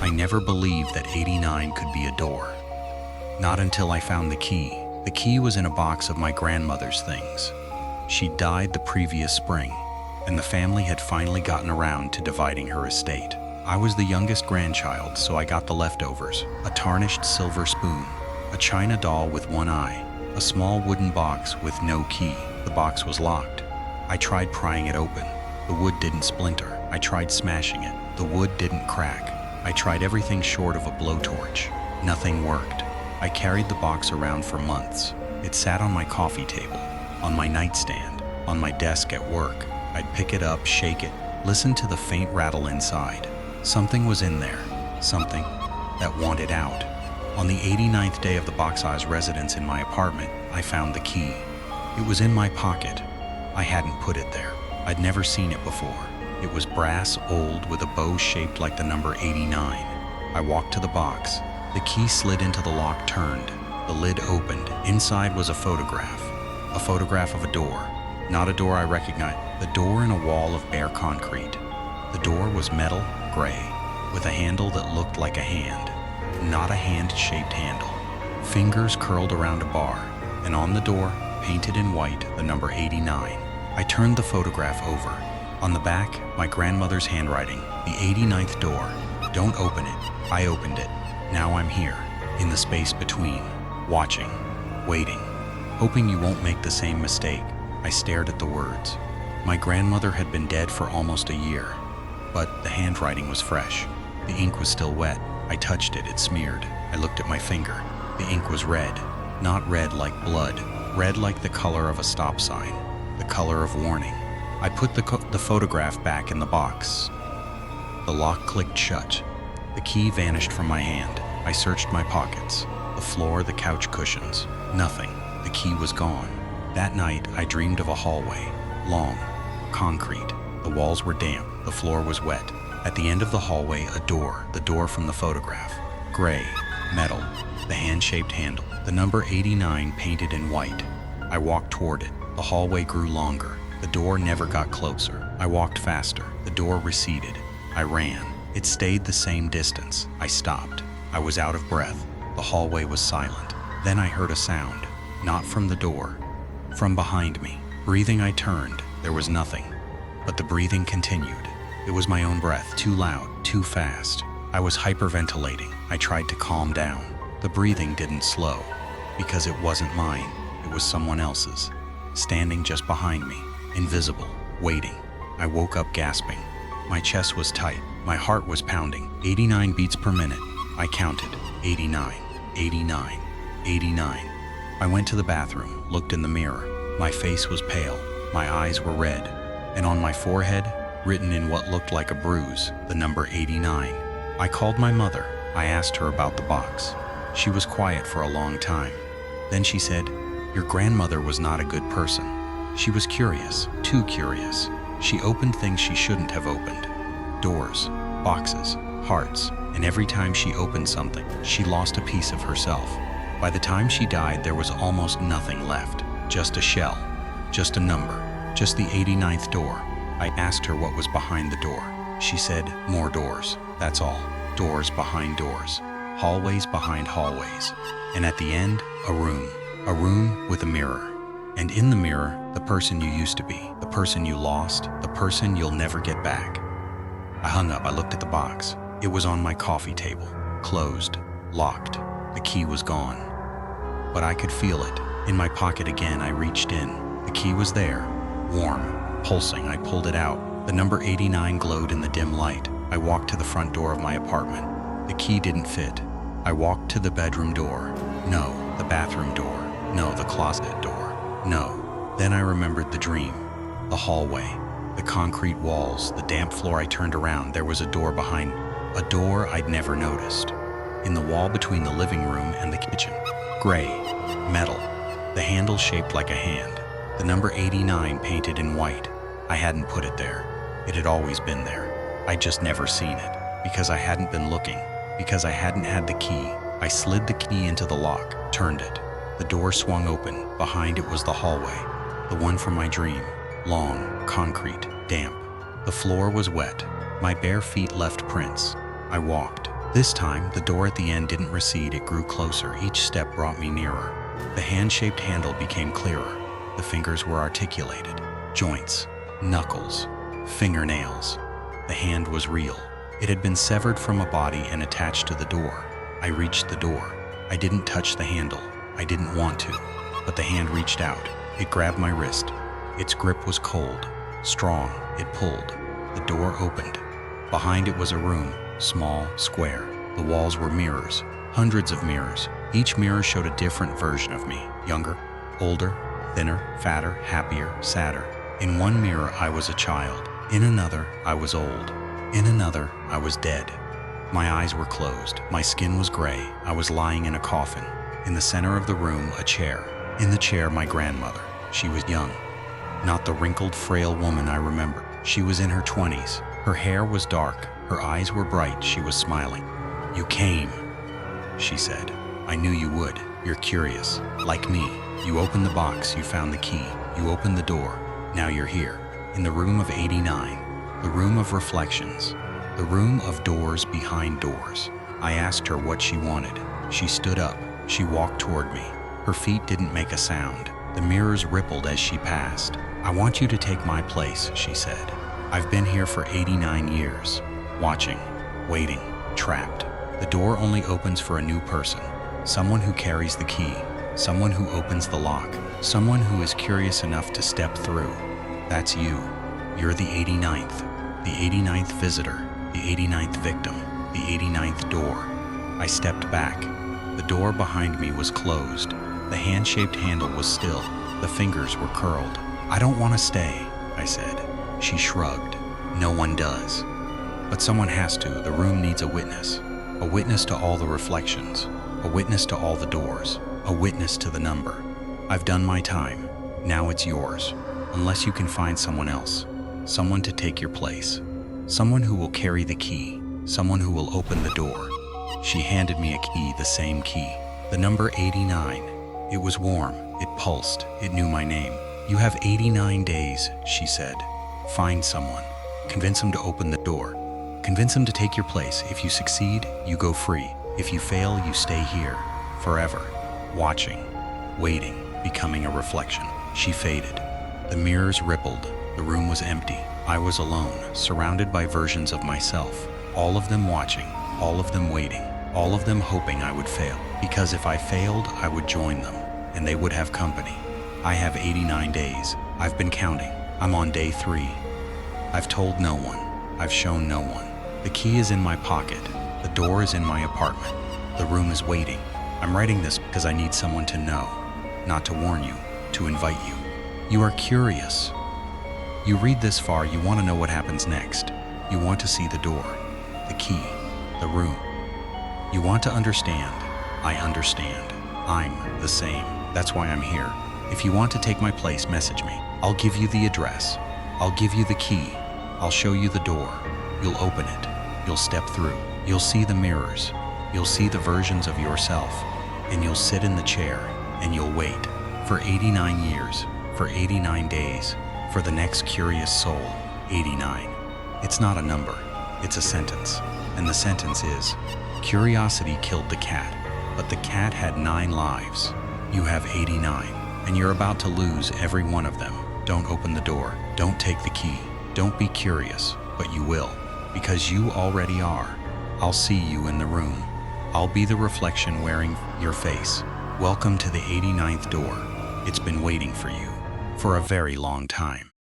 I never believed that 89 could be a door. Not until I found the key. The key was in a box of my grandmother's things. She died the previous spring, and the family had finally gotten around to dividing her estate. I was the youngest grandchild, so I got the leftovers: a tarnished silver spoon, a china doll with one eye, a small wooden box with no key. The box was locked. I tried prying it open. The wood didn't splinter. I tried smashing it. The wood didn't crack. I tried everything short of a blowtorch. Nothing worked. I carried the box around for months. It sat on my coffee table, on my nightstand, on my desk at work. I'd pick it up, shake it, listen to the faint rattle inside. Something was in there, something that wanted out. On the 89th day of the box-sized residence in my apartment, I found the key. It was in my pocket. I hadn't put it there. I'd never seen it before. It was brass, old, with a bow shaped like the number 89. I walked to the box. The key slid into the lock, turned. The lid opened. Inside was a photograph of a door. Not a door I recognized. The door in a wall of bare concrete. The door was metal, gray, with a handle that looked like a hand. Not a hand-shaped handle. Fingers curled around a bar, and on the door, painted in white, the number 89. I turned the photograph over. On the back, my grandmother's handwriting, the 89th door. Don't open it. I opened it. Now I'm here, in the space between, watching, waiting, hoping you won't make the same mistake. I stared at the words. My grandmother had been dead for almost a year, but the handwriting was fresh. The ink was still wet. I touched it, it smeared. I looked at my finger. The ink was red, not red like blood, red like the color of a stop sign, the color of warning. I put the photograph back in the box. The lock clicked shut. The key vanished from my hand. I searched my pockets, the floor, the couch cushions. Nothing. The key was gone. That night, I dreamed of a hallway, long, concrete. The walls were damp, the floor was wet. At the end of the hallway, a door, the door from the photograph. Gray, metal, the hand-shaped handle, the number 89 painted in white. I walked toward it. The hallway grew longer. The door never got closer. I walked faster. The door receded. I ran. It stayed the same distance. I stopped. I was out of breath. The hallway was silent. Then I heard a sound, not from the door, from behind me. Breathing, I turned. There was nothing, but the breathing continued. It was my own breath, too loud, too fast. I was hyperventilating. I tried to calm down. The breathing didn't slow, because it wasn't mine. It was someone else's, standing just behind me, invisible, waiting. I woke up gasping. My chest was tight. My heart was pounding. 89 beats per minute. I counted. 89, 89, 89. I went to the bathroom, looked in the mirror. My face was pale. My eyes were red. And on my forehead, written in what looked like a bruise, the number 89. I called my mother. I asked her about the box. She was quiet for a long time. Then she said, "Your grandmother was not a good person. She was curious, too curious. She opened things she shouldn't have opened. Doors, boxes, hearts, and every time she opened something, she lost a piece of herself. By the time she died, there was almost nothing left. Just a shell, just a number, just the 89th door." I asked her what was behind the door. She said, "More doors, that's all. Doors behind doors. Hallways behind hallways. And at the end, a room with a mirror. And in the mirror, the person you used to be, the person you lost, the person you'll never get back." I hung up. I looked at the box. It was on my coffee table, closed, locked. The key was gone. But I could feel it. In my pocket again, I reached in. The key was there, warm, pulsing. I pulled it out. The number 89 glowed in the dim light. I walked to the front door of my apartment. The key didn't fit. I walked to the bedroom door. No. The bathroom door. No. The closet door. No. Then I remembered the dream. The hallway. The concrete walls. The damp floor. I turned around. There was a door behind. A door I'd never noticed. In the wall between the living room and the kitchen. Gray. Metal. The handle shaped like a hand. The number 89 painted in white. I hadn't put it there. It had always been there. I'd just never seen it. Because I hadn't been looking. Because I hadn't had the key. I slid the key into the lock, turned it. The door swung open. Behind it was the hallway. The one from my dream. Long, concrete, damp. The floor was wet. My bare feet left prints. I walked. This time, the door at the end didn't recede, it grew closer. Each step brought me nearer. The hand-shaped handle became clearer. The fingers were articulated. Joints, knuckles, fingernails. The hand was real. It had been severed from a body and attached to the door. I reached the door. I didn't touch the handle. I didn't want to. But the hand reached out. It grabbed my wrist. Its grip was cold, strong. It pulled. The door opened. Behind it was a room, small, square. The walls were mirrors, hundreds of mirrors. Each mirror showed a different version of me. Younger, older, thinner, fatter, happier, sadder. In one mirror, I was a child. In another, I was old. In another, I was dead. My eyes were closed. My skin was gray. I was lying in a coffin. In the center of the room, a chair. In the chair, my grandmother. She was young. Not the wrinkled, frail woman I remember. She was in her 20s. Her hair was dark. Her eyes were bright. She was smiling. "You came," she said. "I knew you would. You're curious. Like me. You opened the box. You found the key. You opened the door. Now you're here. In the room of 89. The room of reflections. The room of doors behind doors." I asked her what she wanted. She stood up. She walked toward me. Her feet didn't make a sound. The mirrors rippled as she passed. "I want you to take my place," she said. "I've been here for 89 years. Watching, waiting, trapped. The door only opens for a new person. Someone who carries the key. Someone who opens the lock. Someone who is curious enough to step through. That's you. You're the 89th. The 89th visitor. The 89th victim. The 89th door." I stepped back. The door behind me was closed. The hand-shaped handle was still. The fingers were curled. "I don't want to stay," I said. She shrugged. "No one does. But someone has to. The room needs a witness. A witness to all the reflections. A witness to all the doors. A witness to the number. I've done my time. Now it's yours. Unless you can find someone else. Someone to take your place. Someone who will carry the key. Someone who will open the door." She handed me a key, the same key. The number 89. It was warm. It pulsed. It knew my name. "You have 89 days," she said. "Find someone. Convince him to open the door. Convince him to take your place. If you succeed, you go free. If you fail, you stay here. Forever. Watching. Waiting. Becoming a reflection." She faded. The mirrors rippled. The room was empty. I was alone, surrounded by versions of myself. All of them watching. All of them waiting. All of them hoping I would fail. Because if I failed, I would join them. And they would have company. I have 89 days. I've been counting. I'm on day 3. I've told no one. I've shown no one. The key is in my pocket. The door is in my apartment. The room is waiting. I'm writing this because I need someone to know. Not to warn you, to invite you. You are curious. You read this far, you want to know what happens next. You want to see the door, the key, the room. You want to understand. I understand. I'm the same. That's why I'm here. If you want to take my place, message me. I'll give you the address. I'll give you the key. I'll show you the door. You'll open it. You'll step through. You'll see the mirrors. You'll see the versions of yourself. And you'll sit in the chair and you'll wait for 89 years, for 89 days, for the next curious soul, 89. It's not a number, it's a sentence. And the sentence is, curiosity killed the cat, but the cat had 9 lives. You have 89, and you're about to lose every one of them. Don't open the door. Don't take the key. Don't be curious, but you will, because you already are. I'll see you in the room. I'll be the reflection wearing your face. Welcome to the 89th door. It's been waiting for you for a very long time.